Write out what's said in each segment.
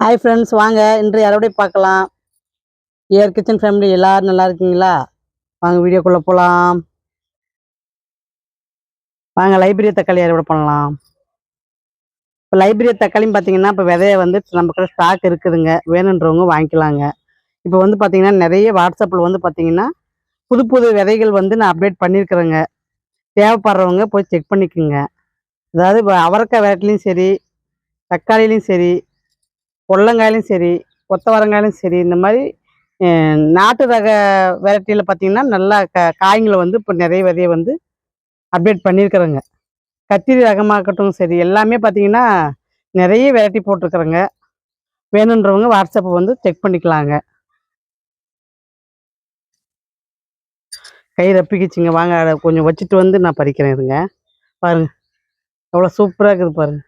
Hi friends, வாங்க இன்று யாரோடய பார்க்கலாம். ஏர் கிச்சன் ஃபேமிலி எல்லோரும் நல்லா இருக்கீங்களா? வாங்க வீடியோக்குள்ளே போகலாம். வாங்க லைப்ரரி தக்காளி அறுவடை பண்ணலாம். இப்போ லைப்ரரி தக்காளின்னு பார்த்தீங்கன்னா, இப்போ விதைய வந்து நம்மக்கிட்ட ஸ்டாக் இருக்குதுங்க, வேணுன்றவங்க வாங்கிக்கலாங்க. இப்போ வந்து பார்த்தீங்கன்னா நிறைய வாட்ஸ்அப்பில் வந்து பார்த்தீங்கன்னா புது புது விதைகள் வந்து நான் அப்டேட் பண்ணியிருக்கிறேங்க. தேவைப்படுறவங்க போய் செக் பண்ணிக்கோங்க. அதாவது இப்போ அவரைக்காய் வெரைட்டிலையும் சரி, தக்காளிலையும் சரி, பொடலங்காயிலும் சரி, கொத்தவரங்காயிலும் சரி, இந்த மாதிரி நாட்டு ரக வெரைட்டியில் பார்த்தீங்கன்னா நல்லா காய்களை வந்து இப்போ நிறைய விதையை வந்து அப்டேட் பண்ணியிருக்கிறேங்க. கத்திரி ரகமாகட்டும் சரி, எல்லாமே பார்த்தீங்கன்னா நிறைய வெரைட்டி போட்டிருக்கிறேங்க. வேணுன்றவங்க வாட்ஸ்அப்பை வந்து செக் பண்ணிக்கலாங்க. கை ரப்பிக்கிச்சிங்க. வாங்க அதை கொஞ்சம் வச்சுட்டு வந்து நான் பறிக்கிறேன். இருங்க, பாருங்க எவ்வளோ சூப்பராக இருக்குது பாருங்க.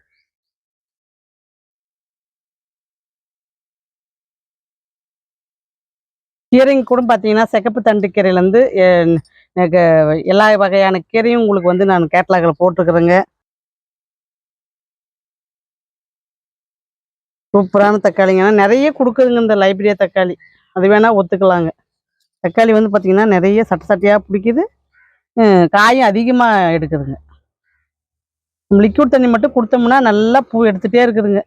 கீரைங்க கூட பார்த்தீங்கன்னா சிகப்பு தண்டு கீரையிலேருந்து எனக்கு எல்லா வகையான கீரையும் உங்களுக்கு வந்து நான் கேட்லாகில் போட்டிருக்கிறேங்க. சூப்பரான தக்காளிங்க. ஆனால் நிறைய கொடுக்குதுங்க இந்த லைப்ரரியா தக்காளி. அது வேணால் ஒத்துக்கலாங்க. தக்காளி வந்து பார்த்திங்கன்னா நிறைய சட்டை சட்டையாக பிடிக்குது, காயும் அதிகமாக எடுக்குதுங்க. லிக்விட் தண்ணி மட்டும் கொடுத்தோம்னா நல்லா பூ எடுத்துகிட்டே இருக்குதுங்க.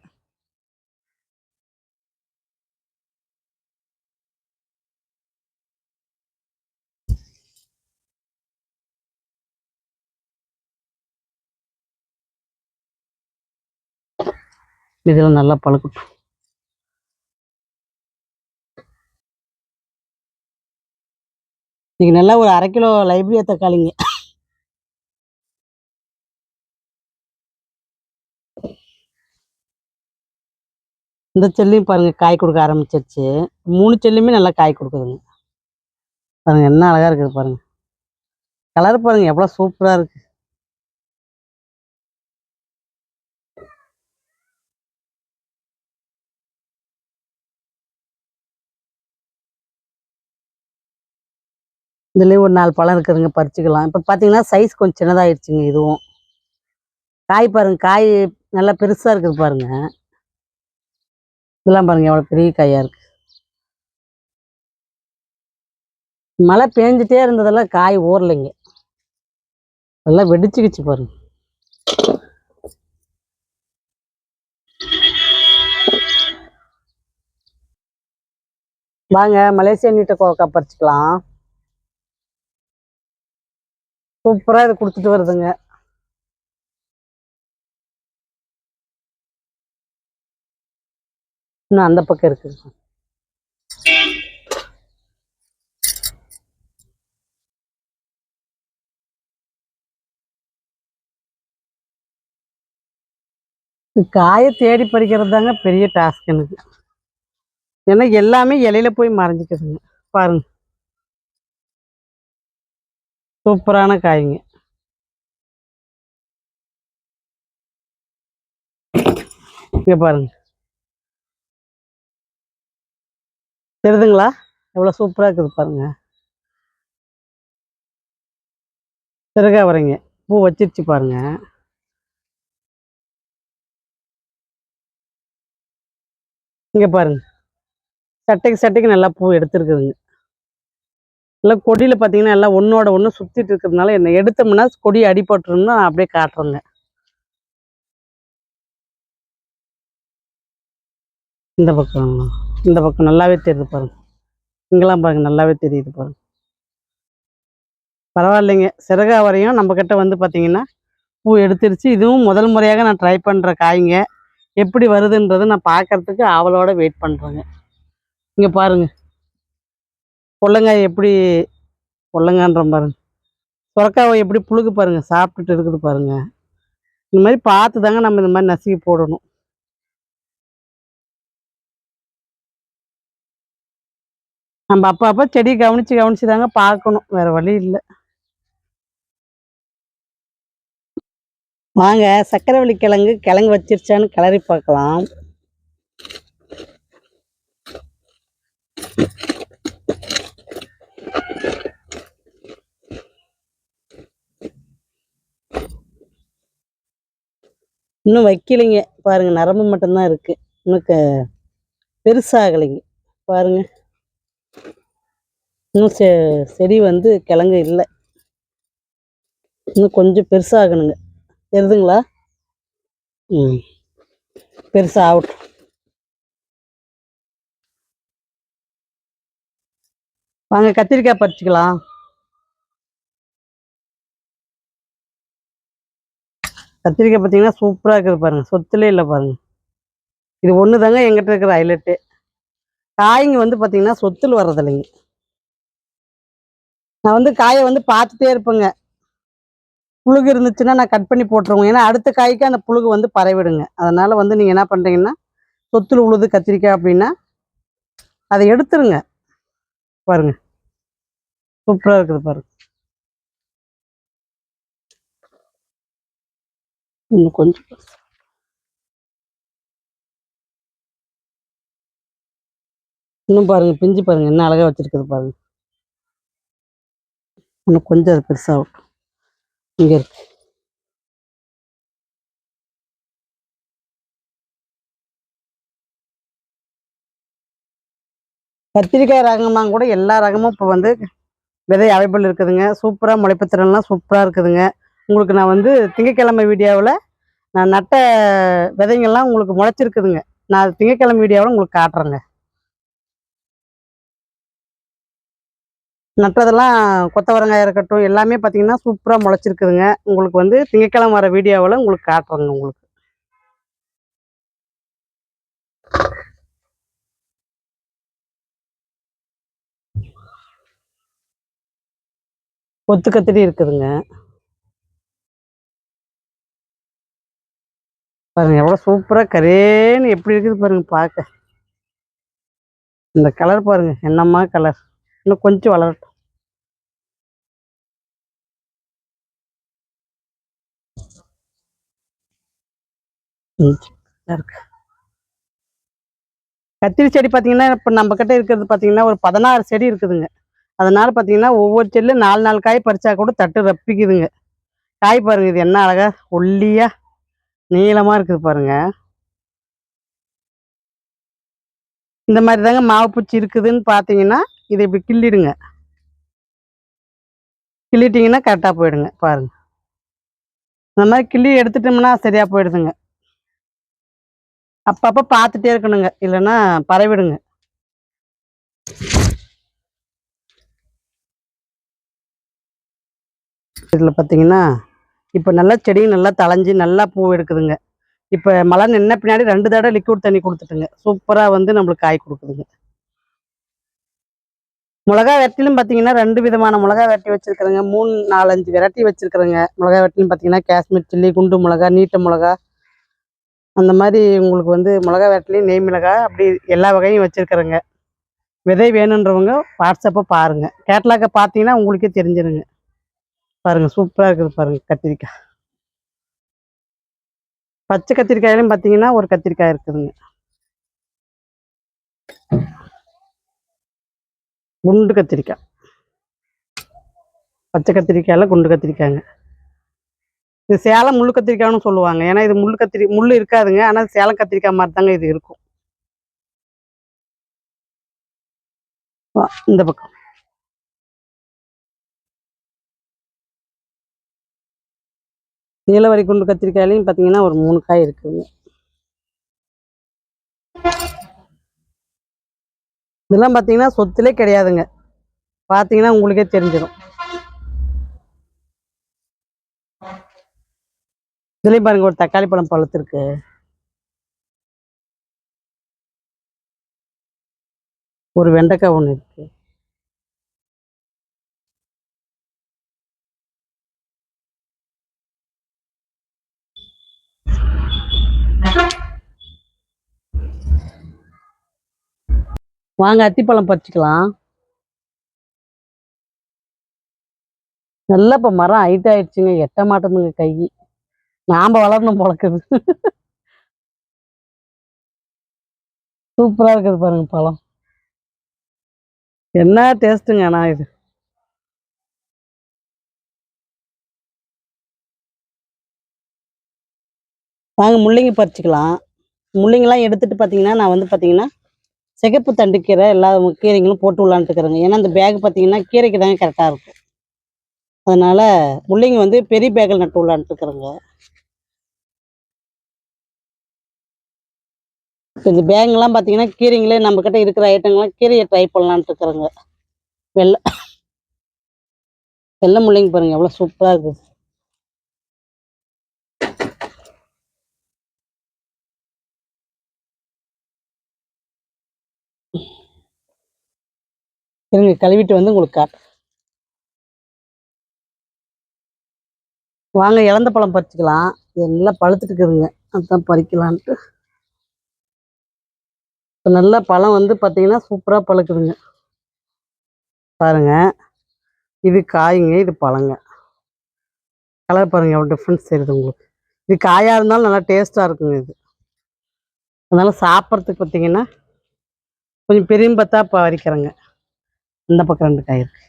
இதில் நல்லா பழுக்கட்டும். இன்னைக்கு நல்லா ஒரு 1/2 கிலோ லைப்ரரியா தக்காளிங்க. இந்த செல்லையும் பாருங்கள் காய் கொடுக்க ஆரம்பிச்சிருச்சு. 3 செல்லுமே நல்லா காய் கொடுக்குதுங்க. பாருங்கள் என்ன அழகாக இருக்குது பாருங்கள். கலர் பாருங்கள் எவ்வளோ சூப்பராக இருக்குது. இதுலேயும் ஒரு 4 பழம் இருக்குதுங்க, பறிச்சுக்கலாம். இப்போ பார்த்தீங்கன்னா சைஸ் கொஞ்சம் சின்னதாகிடுச்சுங்க. இதுவும் காய் பாருங்கள், காய் நல்லா பெருசாக இருக்குது பாருங்கள். இதெல்லாம் பாருங்கள் எவ்வளோ பெரிய காயாக இருக்குது. மழை பேஞ்சிட்டே இருந்ததெல்லாம் காய் ஊறலைங்க, எல்லாம் வெடிச்சுக்கிச்சு பாருங்க. வாங்க மலேசியா நீட்டை கோவக்காய் பறிச்சுக்கலாம். சூப்பராக இது கொடுத்துட்டு வருதுங்க. இன்னும் அந்த பக்கம் இருக்குது. காயை தேடி பறிக்கிறது தாங்க பெரிய டாஸ்க் எனக்கு. ஏன்னா எல்லாமே இலையில போய் மறைஞ்சிக்குதுங்க. பாருங்க சூப்பரான காய்ங்க. இங்கே பாருங்க, தெரியுதுங்களா எவ்வளோ சூப்பராக இருக்குது பாருங்க. சிறகா வரீங்க, பூ வச்சிருச்சு பாருங்க. இங்கே பாருங்க, சட்டைக்கு சட்டைக்கு நல்லா பூ எடுத்துருக்குதுங்க. எல்லாம் கொடியில் பார்த்தீங்கன்னா எல்லாம் ஒன்றோட ஒன்று சுற்றிட்டு இருக்கிறதுனால என்ன எடுத்தோம்னா கொடி அடிபட்டுருன்னு அப்படியே காட்டுறோங்க. இந்த பக்கம், இந்த பக்கம் நல்லாவே தெரியுது பாருங்க. இங்கெல்லாம் பாருங்க நல்லாவே தெரியுது பாருங்க. பரவாயில்லைங்க, சிறகா வரையும் நம்மக்கிட்ட வந்து பார்த்தீங்கன்னா பூ எடுத்துருச்சு. இதுவும் முதல் முறையாக நான் ட்ரை பண்ணுற காய்ங்க. எப்படி வருதுன்றதை நான் பார்க்கறதுக்கு ஆவலோட வெயிட் பண்ணுறேங்க. இங்கே பாருங்க பொள்ளங்காய் எப்படி, பொள்ளங்கான்ற பாருங்க, சுரக்காவை எப்படி புழுக்கு பாருங்க சாப்பிட்டுட்டு இருக்குது பாருங்க. இந்த மாதிரி பார்த்து தாங்க நம்ம இந்த மாதிரி நசுக்கி போடணும். நம்ம அப்போ செடி கவனிச்சு கவனிச்சு தாங்க பார்க்கணும், வேற வழி இல்லை. வாங்க சக்கரவள்ளி கிழங்கு வச்சிருச்சான்னு கிளறி பார்க்கலாம். இன்னும் வைக்கலைங்க பாருங்க, நரம்பு மட்டும்தான் இருக்கு. இன்னும் பெருசாகலைங்க. பாருங்க, இன்னும் செடி வந்து கிழங்கு இல்லை, இன்னும் கொஞ்சம் பெருசாகணுங்க. தெரியுதுங்களா? ம், பெருசாகட்டும். வாங்க கத்திரிக்காய் பறிச்சுக்கலாம். கத்திரிக்காய் பார்த்தீங்கன்னா சூப்பராக இருக்குது பாருங்க, சொத்துலே இல்லை பாருங்க. இது ஒன்று தாங்க எங்கிட்ட இருக்கிற ஹைலைட்டு. காய்ங்க வந்து பார்த்தீங்கன்னா சொத்தில் வர்றதில்லைங்க. நான் வந்து காயை வந்து பார்த்துட்டே இருப்பேங்க. புழுகு இருந்துச்சுன்னா நான் கட் பண்ணி போட்டுருவேன். ஏன்னா அடுத்த காய்க்கு அந்த புழுகு வந்து பரவிடுங்க. அதனால வந்து நீங்கள் என்ன பண்ணுறீங்கன்னா, சொத்துல உழுது கத்திரிக்காய் அப்படின்னா அதை எடுத்துருங்க. பாருங்க, சூப்பராக இருக்குது பாருங்க. இன்னும் கொஞ்சம் இன்னும் பாருங்க, பிஞ்சு பாருங்க என்ன அழகா வச்சிருக்குது பாருங்க. இன்னும் கொஞ்சம் அது பெருசாகட்டும். இங்கே இருக்கு. கத்திரிக்காய் ரகமாக கூட எல்லா ரகமும் இப்போ வந்து விதை அவைபிள் இருக்குதுங்க. சூப்பராக முளைப்பு திறன்லாம் சூப்பராக இருக்குதுங்க. உங்களுக்கு நான் வந்து திங்கட்கிழமை வீடியோவில் நான் நட்ட விதைங்கள்லாம் உங்களுக்கு முளைச்சிருக்குதுங்க. நான் திங்கட்கிழமை வீடியோவில் உங்களுக்கு காட்டுறேங்க. நட்டதெல்லாம் கொத்தவரங்காய் இருக்கட்டும் எல்லாமே பார்த்தீங்கன்னா சூப்பராக முளைச்சிருக்குதுங்க. உங்களுக்கு வந்து திங்கட்கிழமை வர வீடியோவில் உங்களுக்கு காட்டுறேங்க. உங்களுக்கு கொத்து கத்திரி இருக்குதுங்க. பாருங்க எவ்வளோ சூப்பராக கரேன்னு எப்படி இருக்குது பாருங்க பார்க்க. இந்த கலர் பாருங்க என்னம்மா கலர். இன்னும் கொஞ்சம் வளரட்டும். இருக்கு. கத்திரி செடி பார்த்தீங்கன்னா இப்போ நம்ம கிட்ட இருக்கிறது பார்த்தீங்கன்னா ஒரு 16 செடி இருக்குதுங்க. அதனால பார்த்தீங்கன்னா ஒவ்வொரு செடியிலும் 4 காய் பறிச்சா கூட தட்டு ரப்பிக்குதுங்க. காய் பாருங்க, இது என்ன அழகா ஒல்லியா நீளமா இருக்குது பாருங்க. இந்த மாதிரி தாங்க மாவு பூச்சி இருக்குதுன்னு பார்த்தீங்கன்னா இதை இப்படி கிள்ளிடுங்க. கிள்ளிட்டிங்கன்னா கரெக்டாக போயிடுங்க. பாருங்க, இந்த மாதிரி கிள்ளி எடுத்துட்டோம்னா சரியா போயிடுதுங்க. அப்பப்போ பார்த்துட்டே இருக்கணுங்க, இல்லைன்னா பரவிடுங்க. இதில் பார்த்தீங்கன்னா இப்போ நல்லா செடி நல்லா தளைஞ்சி நல்லா பூ எடுக்குதுங்க. இப்போ மழை நின்ன பின்னாடி 2 தடவை லிக்விட் தண்ணி கொடுத்துட்டுங்க. சூப்பராக வந்து நம்மளுக்கு காய் கொடுக்குதுங்க. மிளகா வெட்டிலும் பார்த்தீங்கன்னா 2 விதமான மிளகா வெட்டி வச்சிருக்கிறேங்க. 3, 4, 5 வெரைட்டி வச்சிருக்கிறேங்க. மிளகா வெட்டிலும் பார்த்தீங்கன்னா காஷ்மீர் சில்லி, குண்டு மிளகா, நீட்ட மிளகா, அந்த மாதிரி உங்களுக்கு வந்து மிளகா வெட்டிலையும் நெய் மிளகா அப்படி எல்லா வகையும் வச்சிருக்கிறேங்க. விதை வேணுன்றவங்க வாட்ஸ்அப்பை பாருங்க. கேட்லாக்கை பார்த்தீங்கன்னா உங்களுக்கே தெரிஞ்சிருங்க. பாருங்க சூப்பராக இருக்குது பாருங்க கத்திரிக்காய். பச்சை கத்திரிக்காயிலும் பார்த்தீங்கன்னா ஒரு கத்திரிக்காய் இருக்குதுங்க. குண்டு கத்திரிக்காய், பச்சை கத்திரிக்காயில் குண்டு கத்திரிக்காய்ங்க. இது சேலம் முள்ளு கத்திரிக்காய்னு சொல்லுவாங்க. ஏன்னா இது முள் இருக்காதுங்க. ஆனால் சேலம் கத்திரிக்காய் மாதிரி தாங்க இது இருக்கும். இந்த பக்கம் நீலவரி குண்டு கத்திரிக்காயிலையும் பார்த்தீங்கன்னா ஒரு 3 காய் இருக்குதுங்க. இதெல்லாம் பார்த்தீங்கன்னா சொத்திலே கிடையாதுங்க. பார்த்தீங்கன்னா உங்களுக்கே தெரிஞ்சிடும். இதுலேயும் பாருங்க ஒரு தக்காளி பழம் பழுத்திருக்கு. ஒரு வெண்டைக்காய் ஒன்று இருக்கு. வாங்க அத்திப்பழம் பறிச்சுக்கலாம். நல்லா இப்போ மரம் ஹைட் ஆயிடுச்சுங்க. எட்ட மாட்டோமுங்க கை. நாம வளரணும் பொழக்குது. சூப்பராக இருக்குது பாருங்க பழம். என்ன டேஸ்ட்டுங்க. ஆனால் இது வாங்க முள்ளங்கி பறிச்சுக்கலாம். முள்ளங்கிலாம் எடுத்துட்டு பார்த்தீங்கன்னா நான் வந்து பார்த்தீங்கன்னா சிகப்பு தண்டு கீரை எல்லா கீரைங்களும் போட்டு விடலான்ட்டு இருக்கிறேங்க. ஏன்னா அந்த பேக் பார்த்தீங்கன்னா கீரைக்கு தாங்க கரெக்டாக இருக்கும். அதனால முள்ளங்கி வந்து பெரிய பேக்கில் நட்டு விடலான்ட்டு இருக்கிறேங்க. இப்போ இந்த பேக்லாம் பார்த்தீங்கன்னா கீரைங்களே நம்மக்கிட்ட இருக்கிற ஐட்டங்கள்லாம் கீரையை ட்ரை பண்ணலான்ட்டு இருக்கிறேங்க. வெள்ளை வெள்ளை முள்ளங்கி பாருங்கள் எவ்வளோ சூப்பராக இருக்குது. இருங்க கழுவிட்டு வந்து உங்களுக்கு காட்டுறேன். வாங்க இலந்த பழம் பறிச்சுக்கலாம். இது நல்லா பழுத்துட்டு இருக்குதுங்க, அதுதான் பறிக்கலான்ட்டு. இப்போ நல்லா பழம் வந்து பார்த்தீங்கன்னா சூப்பராக பழுக்குதுங்க பாருங்க. இது காய்ங்க, இது பழங்க. கலர் பாருங்க எவ்வளோ டிஃப்ரென்ஸ் தெரியுது உங்களுக்கு. இது காயாக இருந்தாலும் நல்லா டேஸ்ட்டாக இருக்குங்க இது. அதனால சாப்பிட்றதுக்கு பார்த்தீங்கன்னா கொஞ்சம் பெரிய பத்தா இப்போ பறிக்கிறேங்க. இந்த பக்கம் 2 காய் இருக்கு.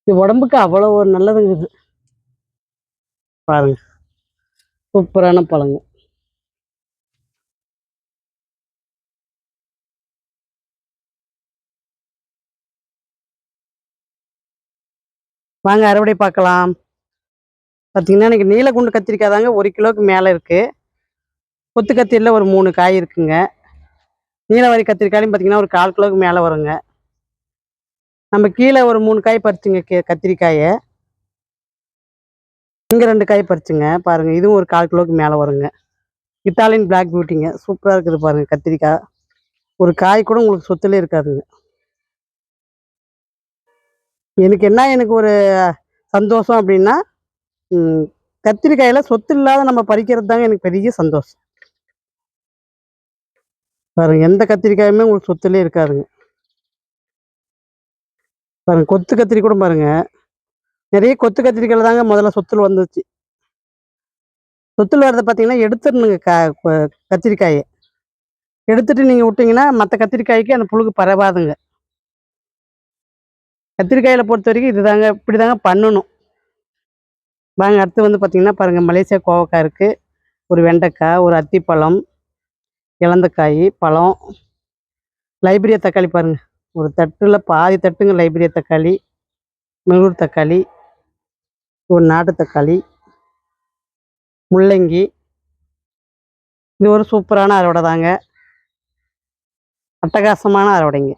இது உடம்புக்கு அவ்வளோ ஒரு நல்லதுங்க இது பாருங்க. சூப்பரான பழங்க. வாங்க அறுவடை பார்க்கலாம். பார்த்தீங்கன்னா இன்னைக்கு நீலக்குண்டு கத்திரிக்காய் தாங்க 1 கிலோவுக்கு மேலே இருக்குது. கொத்து கத்திரியில் ஒரு 3 காய் இருக்குங்க. நீலவாரி கத்திரிக்காயும் பார்த்தீங்கன்னா ஒரு 1/4 கிலோவுக்கு மேலே வருங்க. நம்ம கீழே ஒரு 3 காய் பறிச்சுங்க கத்திரிக்காயை. இங்கே 2 காய் பறிச்சுங்க பாருங்க. இதுவும் ஒரு 1/4 கிலோவுக்கு மேலே வருங்க. இத்தாலியன் பிளாக் பியூட்டிங்க, சூப்பராக இருக்குது பாருங்க கத்திரிக்காய். ஒரு காய் கூட உங்களுக்கு சொத்துலே இருக்காதுங்க. எனக்கு ஒரு சந்தோஷம் அப்படின்னா கத்திரிக்காயில் சொத்து இல்லாத நம்ம பறிக்கிறது தாங்க எனக்கு பெரிய சந்தோஷம். பாருங்க எந்த கத்திரிக்காயுமே உங்களுக்கு சொத்துலே இருக்காதுங்க. பாருங்க கொத்து கத்திரி கூட பாருங்க. நிறைய கொத்து கத்திரிக்காயில் தாங்க முதல்ல சொத்துல வந்துச்சு. சொத்துல வரதை பார்த்தீங்கன்னா எடுத்துடணுங்க. கத்திரிக்காயை எடுத்துட்டு நீங்கள் விட்டிங்கன்னா மற்ற கத்திரிக்காய்க்கு அந்த புழுகு பரவாதுங்க. கத்திரிக்காயில் பொறுத்த வரைக்கும் இதுதாங்க, இப்படி தாங்க பண்ணணும். வாங்க அடுத்து வந்து பார்த்தீங்கன்னா பாருங்கள், மலேசியா கோவக்காய் இருக்குது, ஒரு வெண்டைக்காய், ஒரு அத்திப்பழம், இலந்தக்காய் பழம், லைப்ரியா தக்காளி பாருங்கள். ஒரு தட்டில் பாதி தட்டுங்க லைப்ரியா தக்காளி, மெளூர் தக்காளி, ஒரு நாட்டு தக்காளி, முள்ளங்கி. இது ஒரு சூப்பரான அறுவடை தாங்க, அட்டகாசமான அறுவடைங்க.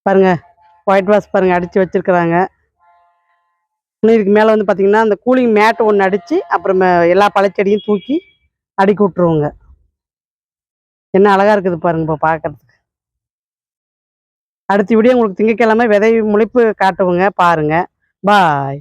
பாருங்க ஒயிட் வாஷ் பாருங்கள் அடித்து வச்சுருக்குறாங்க. இன்னும் இதுக்கு மேலே வந்து பார்த்தீங்கன்னா அந்த கூலிங் மேட்டு ஒன்று அடித்து அப்புறம் எல்லா பழச்செடியும் தூக்கி அடுக்கி விட்ருவோங்க. என்ன அழகாக இருக்குது பாருங்க இப்போ பார்க்குறதுக்கு. அடுத்த வீடியோ உங்களுக்கு திங்கட்கிழமை விதை முளைப்பு காட்டுவோங்க பாருங்கள். பாய்.